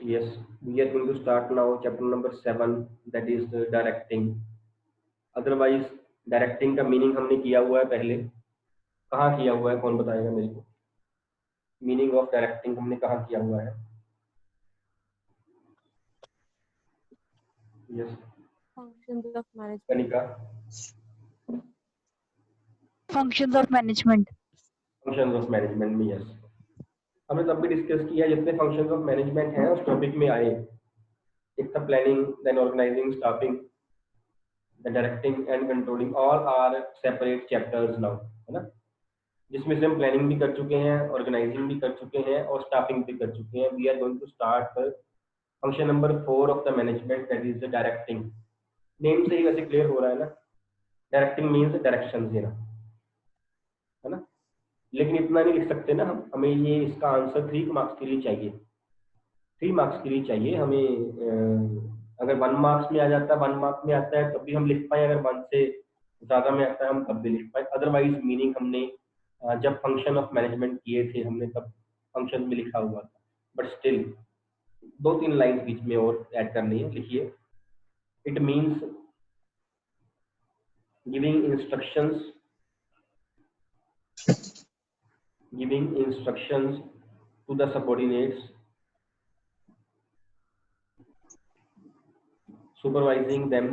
Yes, we are going to start now chapter number 7, that is directing. Otherwise directing का meaning हमने किया हुआ है पहले, कहाँ किया हुआ है, कौन बताएगा मेरे को? मीनिंग ऑफ डायरेक्टिंग हमने कहाँ किया हुआ है? Yes, Functions of management. Kanika, functions of management. Functions of management में यस, हमने तब भी डिस्कस किया जितने फंक्शंस ऑफ मैनेजमेंट हैं उस टॉपिक में आए। एक था planning, then organising, staffing, the directing and controlling, all are separate chapters now, है ना, जिसमें से हम प्लानिंग भी कर चुके हैं, ऑर्गेनाइजिंग भी कर चुके हैं और स्टाफिंग भी कर चुके हैं। We are going to start function number 4 of the management, that is the directing. Name से ही वैसे क्लियर हो रहा है ना, डायरेक्टिंग मीन्स डायरेक्शन देना, है ना, लेकिन इतना नहीं लिख सकते ना हम, हमें ये इसका आंसर 3 मार्क्स के लिए चाहिए, 3 मार्क्स के लिए चाहिए हमें। अगर 1 मार्क्स में आ जाता है, 1 मार्क्स में आता है तब भी हम लिख पाए, अगर 1 से ज़्यादा में आता है हम तब भी लिख पाए। अदरवाइज मीनिंग हमने जब फंक्शन ऑफ मैनेजमेंट किए थे हमने तब फंक्शन में लिखा हुआ था, बट स्टिल 2-3 लाइन बीच में और ऐड करनी है। लिखिए, it means giving instructions to the subordinates, supervising them,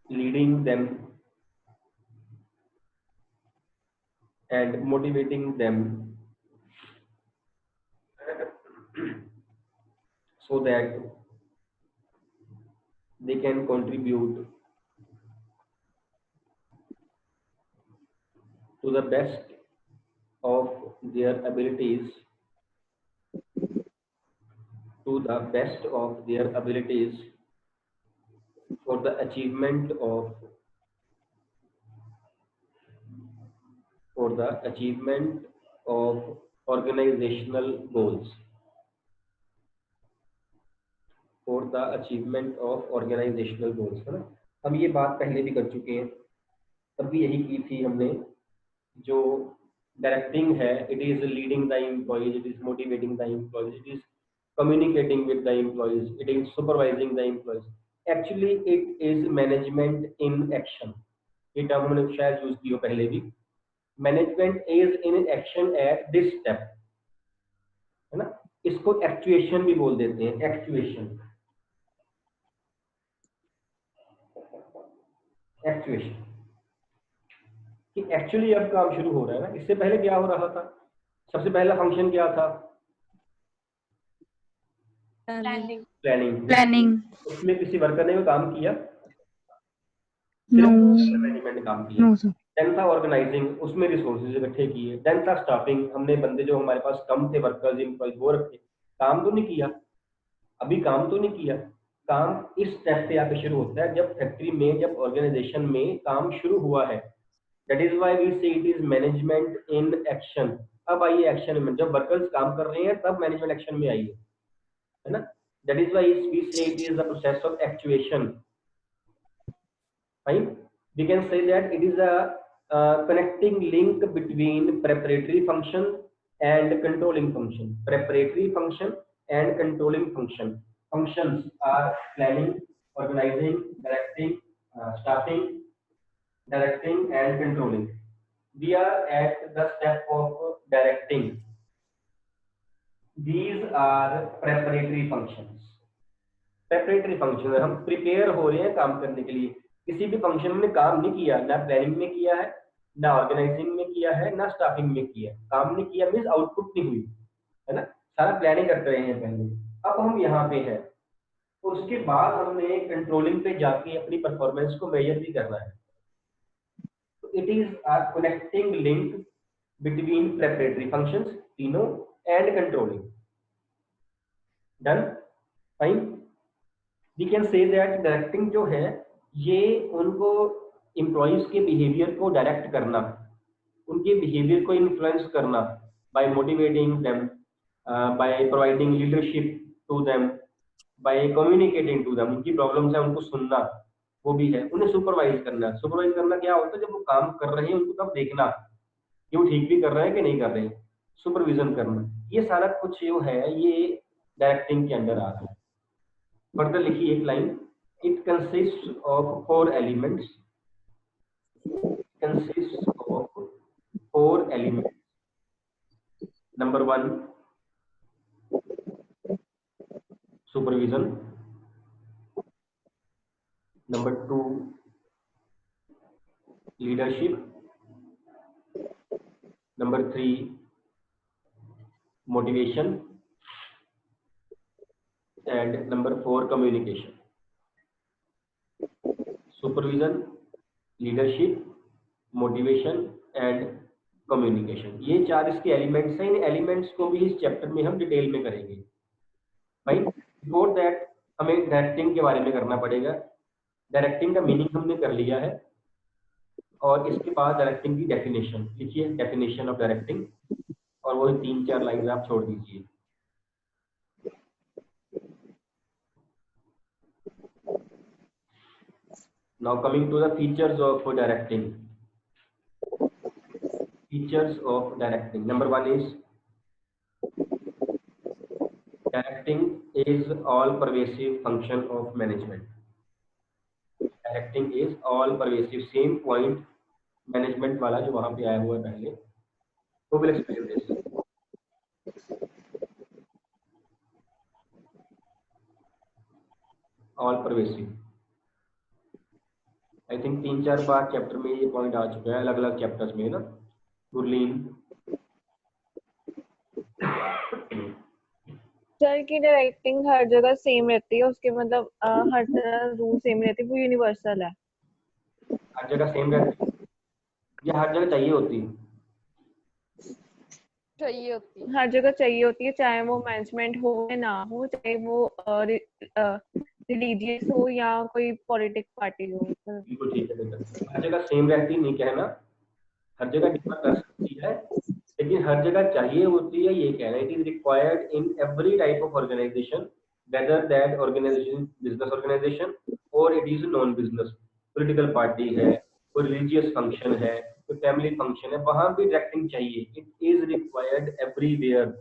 leading them, and motivating them so that they can contribute to the best of their abilities, for the achievement of organizational goals, है ना। हम ये बात पहले भी कर चुके हैं, तब भी यही की थी हमने। जो डायरेक्टिंग है, it is leading the employees, it is motivating the employees, it is communicating with the employees, it is supervising the employees. Actually it is management in action, ये टर्म हमने शायद यूज की हो पहले भी। Management is in action at this step, है ना। इसको एक्चुएशन भी बोल देते हैं, एक्चुएशन। कि एक्चुअली अब काम शुरू हो रहा है ना, इससे पहले क्या हो रहा था? सबसे पहला फंक्शन क्या था? प्लानिंग। उसमें किसी वर्कर ने वो काम किया? मैनेजमेंट ने काम किया। देन था ऑर्गेनाइजिंग, उसमें रिसोर्सेज इकट्ठे किए। देन था स्टाफिंग, हमने बंदे जो हमारे पास कम थे, वर्कर्स, एम्प्लॉइज, वो रखे। काम तो नहीं किया, अभी काम तो नहीं किया। काम इस स्टेप पे आके शुरू होता है जब फैक्ट्री में, जब ऑर्गेनाइजेशन में काम शुरू हुआ है। That is why we say it is management in action. अब आइए एक्शन में, जब वर्कर्स काम कर रहे हैं तब मैनेजमेंट एक्शन में आई है ना। That is why we say it is the process of actuation. Fine. We can say that it is a connecting link between preparatory function and controlling function. Preparatory function and controlling function. Functions are planning, organizing, directing, staffing, directing and controlling. We are at the step of directing. These are preparatory functions. Preparatory function, हम prepare हो रहे हैं काम करने के लिए। किसी भी फंक्शन में काम नहीं किया, ना प्लानिंग में किया है, ना ऑर्गेनाइजिंग में किया है, ना स्टाफिंग में किया। काम नहीं किया मीन्स आउटपुट नहीं हुई, है ना। सारा प्लानिंग करते रहे हैं पहले, अब हम यहाँ पे हैं। उसके बाद हमने कंट्रोलिंग पे जाके अपनी परफॉर्मेंस को मेजर भी करना है। It is a connecting link between preparatory functions, तीनों, and controlling. Done? Fine. We can say that directing जो है, ये उनको employees के behavior को direct करना, उनके behavior को influence करना, by motivating them, by providing leadership to them, by communicating to them. उनकी problems है उनको सुनना, वो भी है। उन्हें सुपरवाइज करना। सुपरवाइज करना क्या होता है? जब वो काम कर रहे हैं उनको तब देखना, कि वो ठीक भी कर रहे हैं कि नहीं कर रहे हैं, सुपरविजन करना, ये सारा कुछ जो है ये डायरेक्टिंग के अंदर आ रहा है। फर्दर लिखिए एक line, it consist of 4 elements, consists of 4 elements. Number 1, supervision. Number 2, leadership. Number 3, motivation. And number 4, communication. Supervision, leadership, motivation and communication, ये 4 इसके एलिमेंट्स हैं। इन एलिमेंट्स को भी इस चैप्टर में हम डिटेल में करेंगे। भाई बिफोर दैट हमें डायरेक्टिंग के बारे में करना पड़ेगा। डायरेक्टिंग का मीनिंग हमने कर लिया है और इसके बाद डायरेक्टिंग की डेफिनेशन लिखिए, डेफिनेशन ऑफ डायरेक्टिंग, और वो 3-4 लाइन आप छोड़ दीजिए। Now coming to the features of directing. Features of directing. Number 1 is directing is all pervasive function of management. Directing is all pervasive, same point management वाला जो वहां पे आया हुआ है पहले, वो will explain this. All pervasive. I think 3-4 bar chapter में ये पॉइंट आ चुका है, अलग अलग चैप्टर्स में ना। गुरलीन सर की डायरेक्टिंग हर जगह सेम रहती है, उसके मतलब हर तरह रूल सेम रहती है, वो यूनिवर्सल है। हर जगह सेम रहती है या हर जगह चाहिए होती है? चाहिए होती है, हर जगह चाहिए होती है, चाहे वो मैनेजमेंट हो या ना हो, चाहे वो रिलीजियस हो या कोई पॉलिटिक्स पार्टी हो। बिल्कुल ठीक है बेटा, हर जगह सेम रहती नहीं कहना, हर जगह डिफर कर सकती है, लेकिन हर जगह चाहिए होती है ये कहना। It is required in every type of organisation, whether that organisation business organisation और it is non business. Political party है, कोई रिलीजियस फंक्शन है, कोई फैमिली फंक्शन है, वहां भी डायरेक्टिंग चाहिए। It is required everywhere.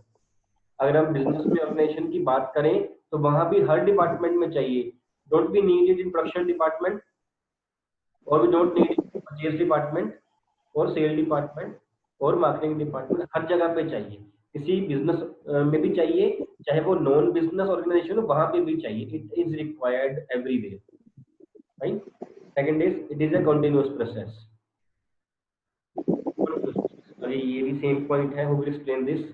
अगर हम बिजनेस में ऑर्गेनाइजेशन की बात करें तो वहां भी हर डिपार्टमेंट में चाहिए। Don't be needed in production department और we don't need in purchase department और सेल डिपार्टमेंट और मार्केटिंग डिपार्टमेंट, हर जगह पे चाहिए। किसी बिजनेस में भी चाहिए, चाहे वो नॉन बिजनेस ऑर्गेनाइजेशन हो, वहां पे भी चाहिए। It is required everywhere, right. Second is it is a continuous process. अरे ये भी सेम पॉइंट है, who will explain this?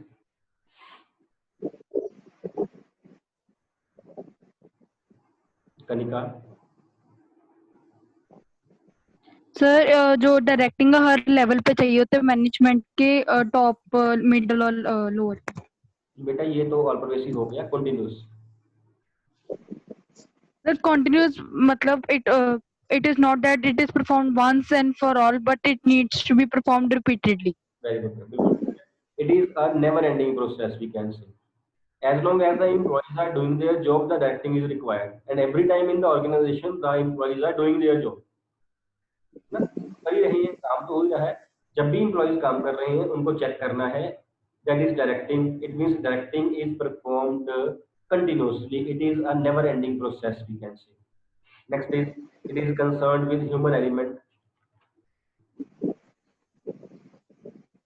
Kanika. Sir जो डायरेक्टिंग का हर लेवल पे चाहिए होता है, मैनेजमेंट के टॉप, मिडिल और लोअर। बेटा ये तो ऑल परवेसिव हो गया। कंटीन्यूअस सर कंटिन्यूअस मतलब it is not that it is performed once and for all, but it needs to be performed repeatedly. very good. It is a never ending process, we can say. As long as the employees are doing their job, the directing is required, and every time in the organization the employees are doing their job ना, कर ही रहे हैं, काम तो हो ही रहा है। जब भी employees काम कर रहे हैं उनको चेक करना है, that is directing. It means directing is performed continuously. It is a never ending process, we can say. Next is it is concerned with human element.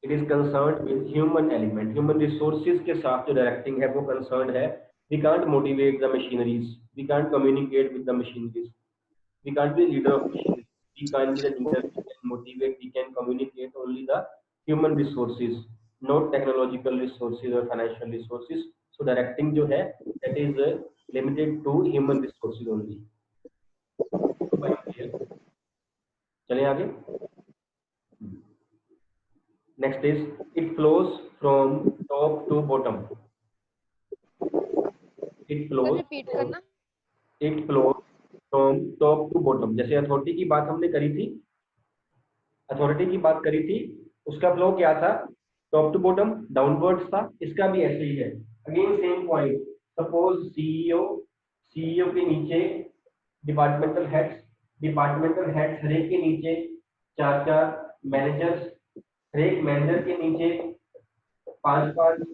It is concerned with human element. Human resources के साथ जो directing है वो concerned है। We can't motivate the machineries. We can't communicate with the machineries. We can't be a leader of machineries. We can't be the leader. We can motivate. We can communicate only the human resources, not technological resources or financial resources. So directing जो है that is limited to human resources only. चलें आगे। Next is it flows from top to bottom. It flows. Repeat करना। It flows from top to bottom. जैसे authority की बात हमने करी थी, अथॉरिटी की बात करी थी, उसका फ्लो क्या था? टॉप टू बॉटम, डाउनवर्ड्स था। इसका भी ऐसे ही है। Again same point. Suppose CEO के नीचे डिपार्टमेंटल हेड्स हर एक के नीचे 4-4 मैनेजर्स, हर एक मैनेजर के नीचे 5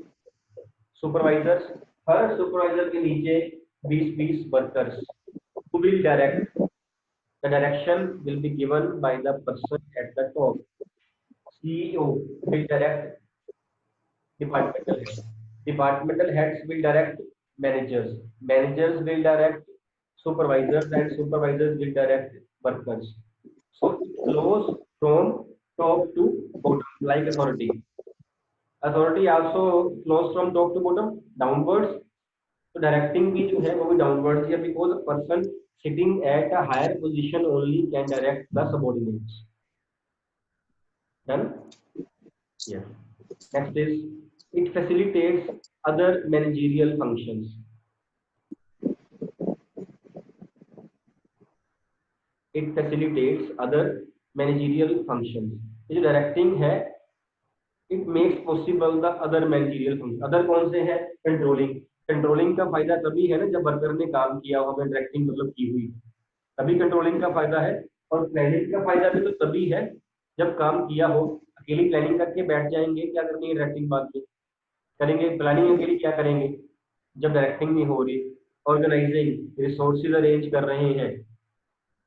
सुपरवाइजर्स, हर सुपरवाइजर के नीचे 20 workers who will direct. The direction will be given by the person at the top. CEO will direct departmental heads. Departmental heads will direct managers. Managers will direct supervisors, and supervisors will direct workers. So it flows from top to bottom like authority. Authority also flows from top to bottom downwards. तो directing भी जो है वो भी downward है, because a person sitting at a higher position only can direct the subordinates. Done. Yes. Next is it facilitates other managerial functions. It facilitates other managerial functions. ये जो directing है it makes possible the other managerial function. Other कौन से हैं? Controlling. Controlling का फायदा तभी है ना जब वर्कर ने काम किया हो, हमें डायरेक्टिंग मतलब की हुई, तभी कंट्रोलिंग का फायदा है. और प्लानिंग का फायदा भी तो तभी है जब काम किया हो. अकेली प्लानिंग करके बैठ जाएंगे, क्या करनी है डायरेक्टिंग बाद में करेंगे. प्लानिंग अकेली क्या करेंगे जब डायरेक्टिंग नहीं हो रही. ऑर्गेनाइजिंग रिसोर्सेज अरेंज कर रहे हैं,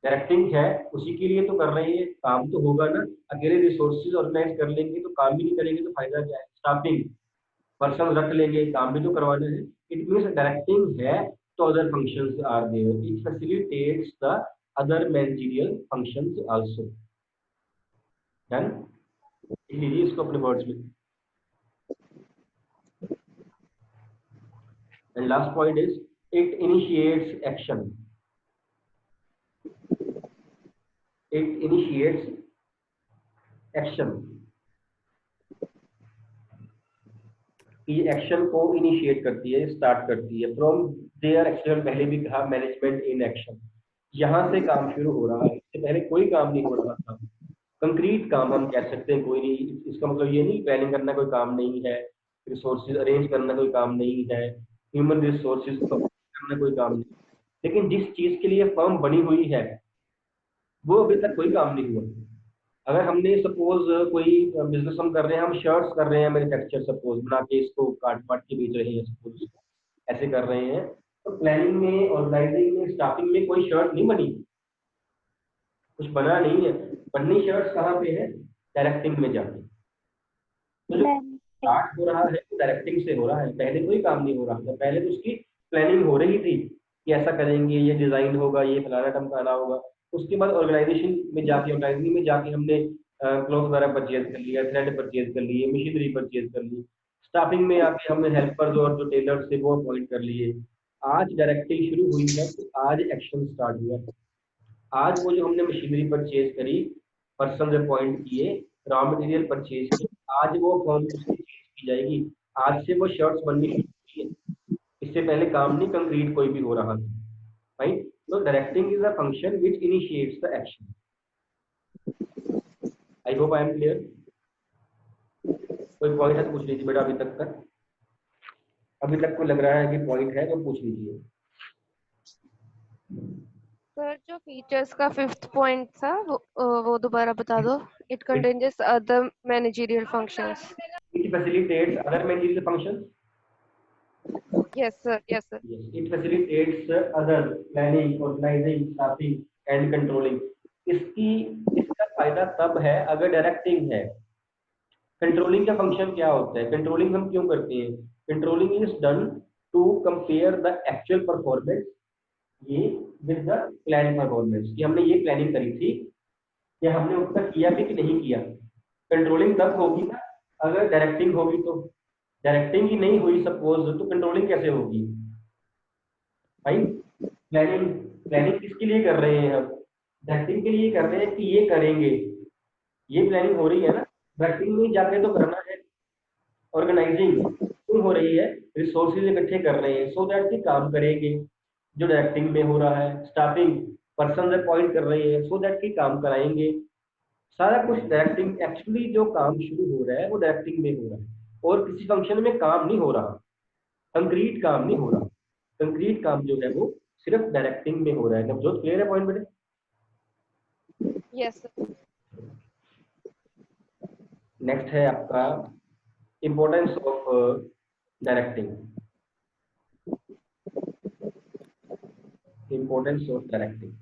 डायरेक्टिंग है उसी के लिए तो कर रहे हैं, काम तो होगा ना. अकेले रिसोर्सेज ऑर्गेनाइज कर लेंगे तो काम भी नहीं करेंगे तो फायदा क्या है. स्टाफिंग पर्सन रख लेंगे, काम भी तो करवाना है. इट मीन्स डायरेक्टिंग है तो other functions are there. It facilitates the other managerial functions also. Done. लीजिए इसको अपने वर्ड्स में. And last point is it initiates action. It initiates action. ये एक्शन को इनिशिएट करती है, स्टार्ट करती है. फ्रॉम देयर एक्शन, पहले भी कहा मैनेजमेंट इन एक्शन. यहाँ से काम शुरू हो रहा है, इससे पहले कोई काम नहीं हो रहा था. कंक्रीट काम हम कह सकते हैं कोई नहीं. इसका मतलब ये नहीं प्लानिंग करना कोई काम नहीं है, रिसोर्सेज अरेंज करना कोई काम नहीं है, ह्यूमन रिसोर्सेज करना कोई काम नहीं. लेकिन जिस चीज के लिए फर्म बनी हुई है वो अभी तक कोई काम नहीं हुआ. अगर हमने सपोज कोई बिजनेस हम कर रहे हैं, हम शर्ट्स कर रहे हैं मैन्युफैक्चर, सपोज बना के इसको काट पाट के बेच रहे हैं, सपोज ऐसे कर रहे हैं, तो प्लानिंग में, ऑर्गेनाइजिंग में, स्टाफिंग में कोई शर्ट नहीं बनी, कुछ बना नहीं है. बननी शर्ट्स कहाँ पे है? डायरेक्टिंग में जाके. तो जो स्टार्ट हो रहा है वो डायरेक्टिंग से हो रहा है, पहले कोई काम नहीं हो रहा था. पहले तो उसकी प्लानिंग हो रही थी कि ऐसा करेंगे, ये डिजाइन होगा, ये फलाना टमकाना होगा. उसके बाद ऑर्गेनाइजेशन में जाके, ऑर्गेनाइजिंग में जाके हमने क्लॉथ वगैरह परचेज कर लिया, थ्रेड परचेज कर लिए, मशीनरी परचेज कर ली. स्टाफिंग में आके हमने हेल्पर्स और जो टेलर्स थे वो अपॉइंट कर लिए. आज डायरेक्टिंग शुरू हुई है तो आज एक्शन स्टार्ट हुआ. आज वो जो हमने मशीनरी परचेज करी, पर्सन अपॉइंट किए, रॉ मटेरियल परचेज किए, आज वो फॉर्म उसकी चेंज की जाएगी. आज से वो शर्ट्स बननी शुरू हुई है. इससे पहले काम नहीं कंक्रीट कोई भी हो रहा था. Right. So directing is a function which initiates the action. I hope I am clear. कोई पॉइंट है तो पूछ लीजिए बेटा. अभी तक को लग रहा है कि पॉइंट है तो पूछ लीजिए. सर जो फीचर्स का 5th पॉइंट था वो दोबारा बता दो. It contains other managerial functions. It facilitates other managerial functions. Yes sir. Yes sir. Yes, it facilitates other planning, organizing, staffing and controlling. इसका फायदा तब है अगर डायरेक्टिंग है. कंट्रोलिंग का फंक्शन क्या होता है? कंट्रोलिंग हम क्यों करते हैं? Controlling is done to compare the actual performance ये विद द प्लान परफॉर्मेंस. कि हमने ये प्लानिंग करी थी कि हमने उसका किया भी कि नहीं किया. कंट्रोलिंग तब होगी ना अगर डायरेक्टिंग होगी. तो डायरेक्टिंग ही नहीं हुई सपोज, तो कंट्रोलिंग कैसे होगी भाई? प्लानिंग किसके लिए कर रहे हैं हम? डायरेक्टिंग के लिए कर रहे हैं कि ये करेंगे, ये प्लानिंग हो रही है ना. डायरेक्टिंग में जाके तो करना है. ऑर्गेनाइजिंग क्यों हो रही है? रिसोर्सेज इकट्ठे कर रहे हैं सो दैट कि काम करेंगे जो डायरेक्टिंग में हो रहा है. स्टाफिंग पर्सन अपॉइंट कर रहे हैं सो दैट कि काम कराएंगे. सारा कुछ डायरेक्टिंग. एक्चुअली जो काम शुरू हो रहा है वो डायरेक्टिंग में हो रहा है और किसी फंक्शन में काम नहीं हो रहा. कंक्रीट काम नहीं हो रहा. कंक्रीट काम जो है वो सिर्फ डायरेक्टिंग में हो रहा है. जब जो क्लियर है पॉइंट बेटे? Yes sir. नेक्स्ट है आपका importance of directing. Importance of directing,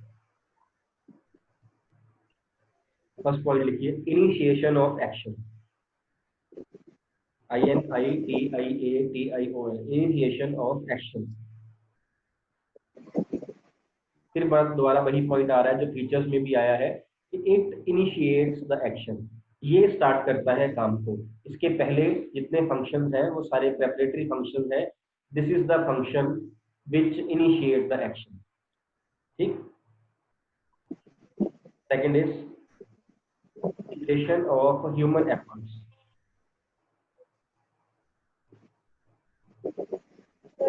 first point लिखिए, initiation of action, INITIATION, initiation of action. फिर बात दोबारा वही पॉइंट आ रहा है जो फीचर्स में भी आया है कि इट इनिशिएट्स द एक्शन, ये स्टार्ट करता है काम को। इसके पहले जितने फंक्शंस हैं वो सारे प्रेपरेटरी फंक्शंस हैं। This is the function which initiate the action. ठीक। Second is integration of human efforts,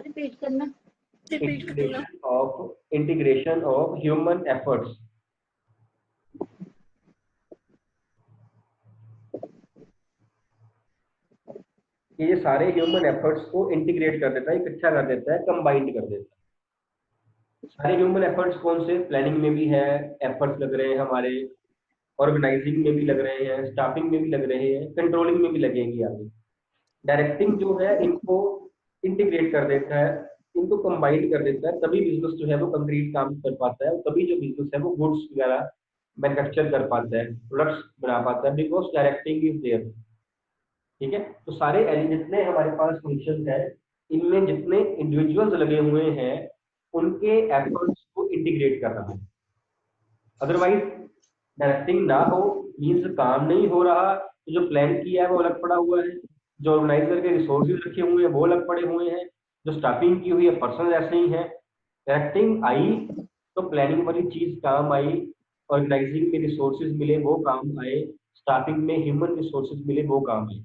repeat करना। Integration of human efforts. ये सारे ह्यूमन एफर्ट्स को इंटीग्रेट कर देता है, इकट्ठा कर देता है, कंबाइंड कर देता है। सारे ह्यूमन एफर्ट्स कौन से? प्लानिंग में भी है एफर्ट्स लग रहे हैं हमारे, ऑर्गेनाइजिंग में भी लग रहे हैं, स्टाफिंग में भी लग रहे हैं, कंट्रोलिंग में भी लगेंगे आगे। डायरेक्टिंग जो है इनको इंटीग्रेट कर देता है, इनको कंबाइंड कर देता है, तभी बिजनेस जो है वो कंक्रीट काम कर पाता है, तभी जो बिजनेस है वो गुड्स वगैरह मैन्युफैक्चर कर पाता है, प्रोडक्ट्स बना पाता है, बिकॉज डायरेक्टिंग इज देयर। ठीक है। तो सारे जितने हमारे पास फंक्शन है, इनमें जितने इंडिविजुअल्स लगे हुए हैं उनके एफर्ट्स को इंटीग्रेट कर रहा है। अदरवाइज डायरेक्टिंग ना हो मीन्स काम नहीं हो रहा, तो जो प्लान किया है वो अलग पड़ा हुआ है, जो ऑर्गेनाइजर के रिसोर्सेज रखे हुए हैं वो अलग पड़े हुए हैं, जो स्टाफिंग की हुई है पर्सन ऐसे ही है। डायरेक्टिंग आई तो प्लानिंग वाली चीज काम आई, ऑर्गेनाइजिंग में रिसोर्सेज मिले वो काम आए, स्टाफिंग में ह्यूमन रिसोर्सेज मिले वो काम आए,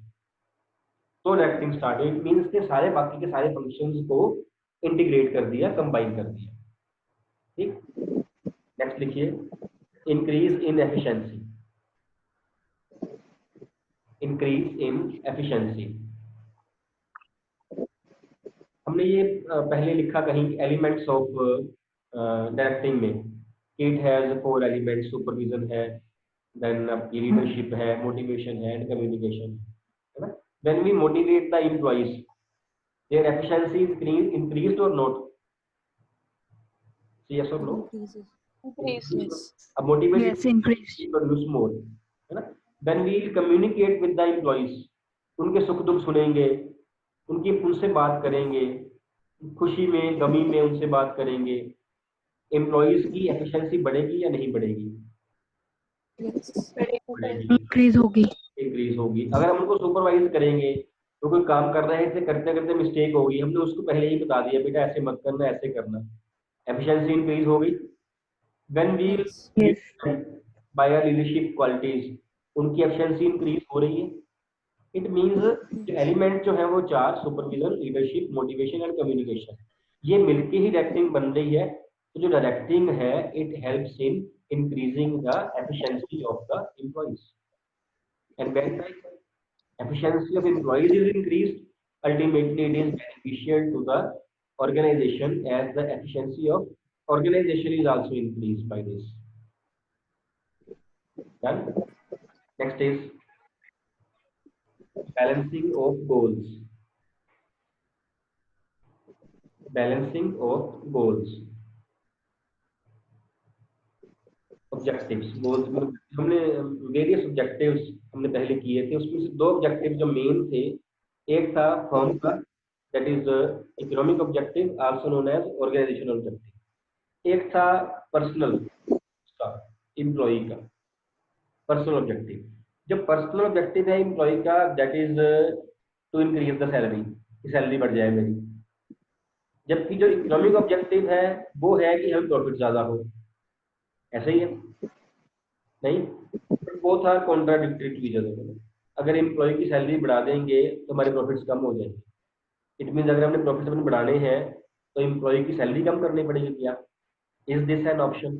तो डायरेक्टिंग स्टार्टेड मीन्स के सारे बाकी के सारे फंक्शंस को इंटीग्रेट कर दिया, कंबाइन कर दिया। ठीक। नेक्स्ट लिखिए, increase in efficiency. Increase in efficiency, हमने ये पहले लिखा कहीं एलिमेंट्स ऑफ डायरेक्टिंग में, इट हैज 4 एलिमेंट्स, सुपरविजन है, देन आपकी लीडरशिप है, मोटिवेशन है एंड कम्युनिकेशन, है ना। When we motivate the employees, their efficiency is increased or not? Yes or no? Increases. अब motivate Yes, increased. produce more, है ना। When we communicate with the employees, उनके सुख दुख सुनेंगे, उनसे बात करेंगे, खुशी में गमी में उनसे बात करेंगे, एम्प्लॉइज की एफिशिएंसी बढ़ेगी या नहीं बढ़ेगी? बढ़ेगी, Increase होगी। इंक्रीज होगी। अगर हम उनको सुपरवाइज करेंगे तो कोई काम कर रहे थे, करते करते मिस्टेक होगी, हमने उसको पहले ही बता दिया बेटा ऐसे मत करना, ऐसे करना, एफिशिएंसी इंक्रीज हो गई। When we by leadership qualities, उनकी एफिशिएंसी इंक्रीज हो रही है। इट मींस जो एलिमेंट जो है वो 4, supervision, leadership, motivation and communication, ये मिलके ही डायरेक्टिंग बन रही है। तो जो डायरेक्टिंग है it helps in increasing the efficiency of the employees, and when the efficiency of employees is increased, ultimately it is beneficial to the organization, as the efficiency of organization is also increased by this. Done. Next is balancing of goals. Balancing of goals. Objectives, goals में हमने various objectives हमने पहले किए थे, उसमें से 2 objective जो main थे, एक था फर्म का, that is economic objective also known as organisational objective, एक था पर्सनल का, एम्प्लॉय का पर्सनल ऑब्जेक्टिव। जो पर्सनल ऑब्जेक्टिव है एम्प्लॉय का, that is to increase the salary, salary बढ़ जाए मेरी। जबकि जो इकोनॉमिक ऑब्जेक्टिव है वो है कि हमें प्रॉफिट ज्यादा हो, ऐसे ही है नहीं? वो था कॉन्ट्राडिक्टरी टू ईच अदर। अगर एम्प्लॉय की सैलरी बढ़ा देंगे तो हमारे प्रॉफिट्स कम हो जाएंगे। इट मींस अगर हमने प्रॉफिट्स अपने बढ़ाने हैं तो एम्प्लॉय की सैलरी कम करनी पड़ेगी क्या? Is this an option?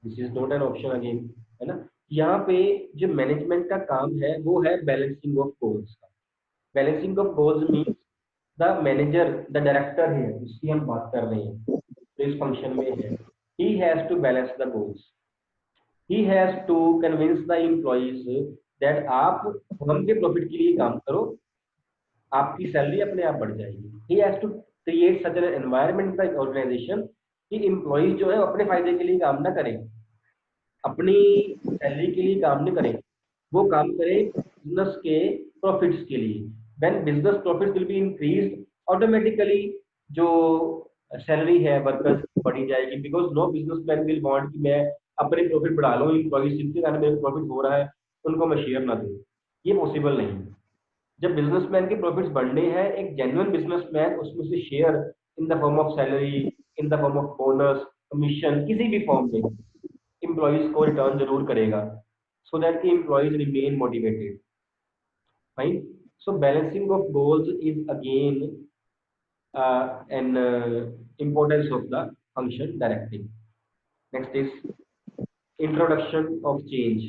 This is not an option again, है ना। यहाँ पे जो मैनेजमेंट का काम है वो है बैलेंसिंग ऑफ गोल्स का। Balancing of goals means the manager, the director है जिसकी हम बात कर रहे हैं, तो इस फंक्शन में है, he has to balance the goals, he has to convince the employees that आप फर्म के प्रॉफिट के लिए काम करो, आपकी सैलरी अपने आप बढ़ जाएगी। He has to create such an environment in the organisation कि एम्प्लॉइज जो है अपने फायदे के लिए काम ना करें, अपनी सैलरी के लिए काम नहीं करें, वो काम करें बिजनेस के प्रॉफिट्स के लिए। When business profits will be increased, automatically जो सैलरी है वर्कर्स बढ़ी जाएगी, because no businessman will want कि मैं अपने प्रॉफिट बढ़ा लूँ, एम्प्लॉइज जिनके कारण मेरे प्रॉफिट हो रहा है उनको मैं शेयर ना दूँ, ये पॉसिबल नहीं है। जब बिजनेसमैन के प्रॉफिट्स बढ़ने हैं, एक जेन्युइन बिजनेसमैन उसमें से share in the form of salary, in the form of bonus, commission, किसी भी फॉर्म में एम्प्लॉइज को रिटर्न जरूर करेगा, so that the employees remain motivated. Fine. So balancing of goals is again an importance of the function directing. Next is introduction of change.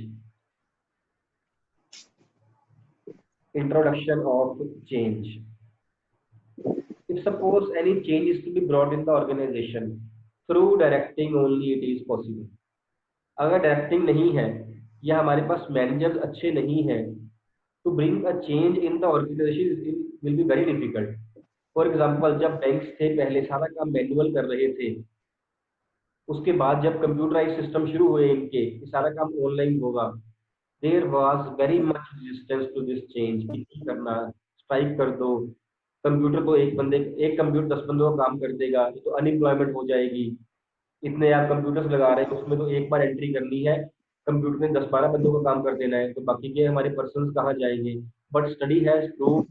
Introduction of change. If suppose any change is to be brought in the organization, through directing only it is possible. अगर directing नहीं है या हमारे पास managers अच्छे नहीं हैं, to bring a change in the organization will be very difficult. For example, जब banks थे पहले सारा काम मैनुअल कर रहे थे, उसके बाद जब कंप्यूटराइज सिस्टम शुरू हुए इनके, सारा काम ऑनलाइन होगा, there was very much resistance to this change. किसी करना, स्ट्राइक कर दो, कंप्यूटर को एक कंप्यूटर 10 बंदों का काम कर देगा, तो अनएम्प्लॉयमेंट हो जाएगी। इतने आप कंप्यूटर्स लगा रहे हैं, उसमें तो एक बार एंट्री करनी है, कंप्यूटर ने 10-12 बंदों का काम कर देना है, तो बाकी के हमारे पर्सन्स कहाँ जाएंगे। But study has prove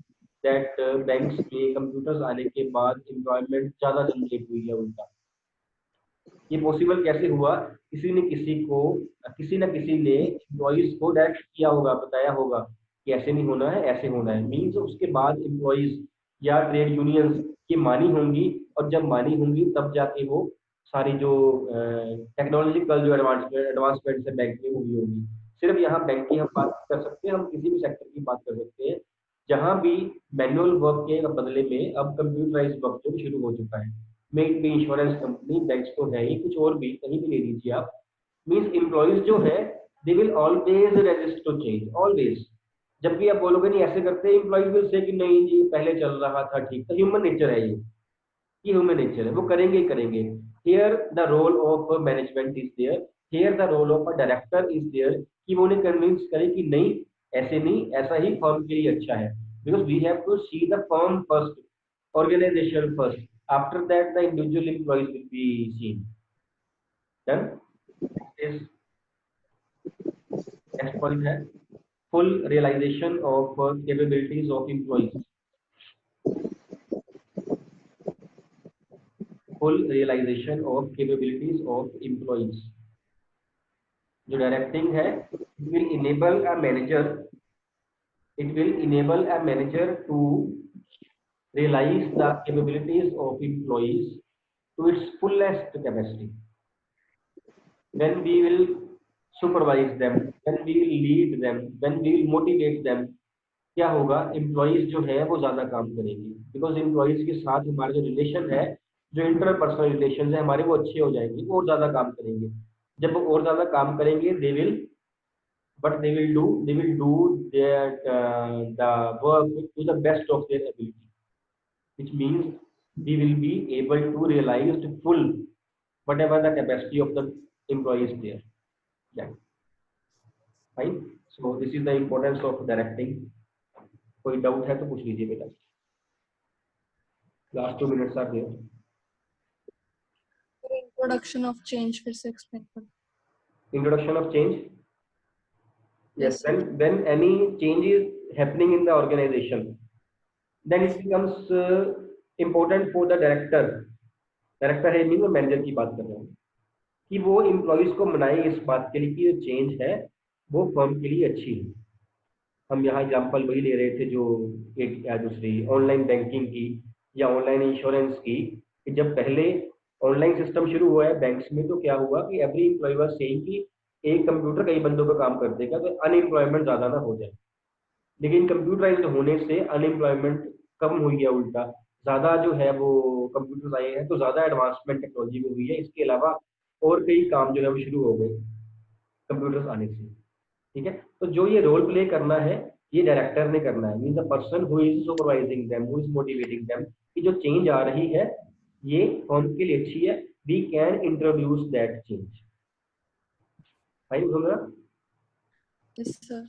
that banks में कंप्यूटर्स आने के बाद एम्प्लॉयमेंट ज़्यादा जनरेट हुई है उनका। ये पॉसिबल कैसे हुआ? किसी न किसी ने एम्प्लॉइज को डायरेक्ट किया होगा, बताया होगा कि ऐसे नहीं होना है, ऐसे होना है। मीन्स उसके बाद एम्प्लॉइज या ट्रेड यूनियंस ये मानी होंगी, और जब मानी होंगी तब जाके वो सारी जो टेक्नोलॉजिकल जो एडवांसमेंट है बैंक में हुई होगी। सिर्फ यहाँ बैंक की हम बात कर सकते हैं, हम किसी भी सेक्टर की बात कर सकते हैं जहाँ भी मैनुअल वर्क के बदले में अब कंप्यूटराइज वर्क जो शुरू हो चुका है। मेक भी इंश्योरेंस कंपनी, बैंक्स तो है ही, कुछ और भी कहीं भी ले लीजिए आप। मीन्स एम्प्लॉइज जो है they will always resist to change, always. जब भी आप बोलोगे नहीं ऐसे करते, एम्प्लॉइज विल से कि नहीं जी पहले चल रहा था ठीक था। ह्यूमन नेचर है ये ह्यूमन नेचर है, वो करेंगे ही करेंगे। Here the role of management is there, here the role of a director is there, कि वो उन्हें कन्विंस करे कि नहीं ऐसे नहीं, ऐसा ही फर्म के लिए अच्छा है। Because we have to see the firm first, organisation first, after that the individual employees will be seen. Done. Is next point है full realization of capabilities of employees. Full realization of capabilities of employees. जो directing है, it will enable a manager to realize the capabilities of employees to its fullest capacity. When we will supervise them, when we will lead them, when we will motivate them, क्या होगा? Employees जो है वो ज्यादा काम करेंगे, because employees के साथ हमारे जो रिलेशन है, जो इंटरपर्सनल रिलेशन है हमारे, वो अच्छे हो जाएंगे, वो और ज्यादा काम करेंगे। जब वो और ज्यादा काम करेंगे they will do the work to the best of their ability, which means we will be able to realize the full whatever the capacity of the employees there. Yeah, fine. So this is the importance of directing. कोई doubt है तो पूछ लीजिए बेटा, last 2 minutes are there. Introduction of change फिर से explain करो. Introduction of change. Yes, Yes, when any change is happening in the organization, then it becomes important for the director. Director है नहीं, मैं मैनेजर की बात कर रहा हूँ, कि वो एम्प्लॉइज को मनाए इस बात के लिए कि जो चेंज है वो फर्म के लिए अच्छी है। हम यहाँ एग्जांपल वही ले रहे थे जो एक या दूसरी ऑनलाइन बैंकिंग की या ऑनलाइन इंश्योरेंस की, कि जब पहले ऑनलाइन सिस्टम शुरू हुआ है बैंक्स में, तो क्या हुआ कि एवरी एम्प्लॉय वाज सेइंग कि एक कंप्यूटर कई बंदों का काम कर देगा तो अनएम्प्लॉयमेंट ज़्यादा ना हो जाए। लेकिन कंप्यूटराइज्ड होने से अनएम्प्लॉयमेंट कम हुई है, उल्टा ज़्यादा जो है वो कंप्यूटर्स आए हैं, तो ज़्यादा एडवांसमेंट टेक्नोलॉजी में हुई है। इसके अलावा और कई काम जो है वो शुरू हो गए कंप्यूटर्स आने से। ठीक है, तो जो ये रोल प्ले करना है ये डायरेक्टर ने करना है, mean the person who is supervising them, who is motivating them, कि जो चेंज आ रही है ये फर्म के लिए अच्छी है, we can introduce that change. Fine, समझ रहा? Yes, sir.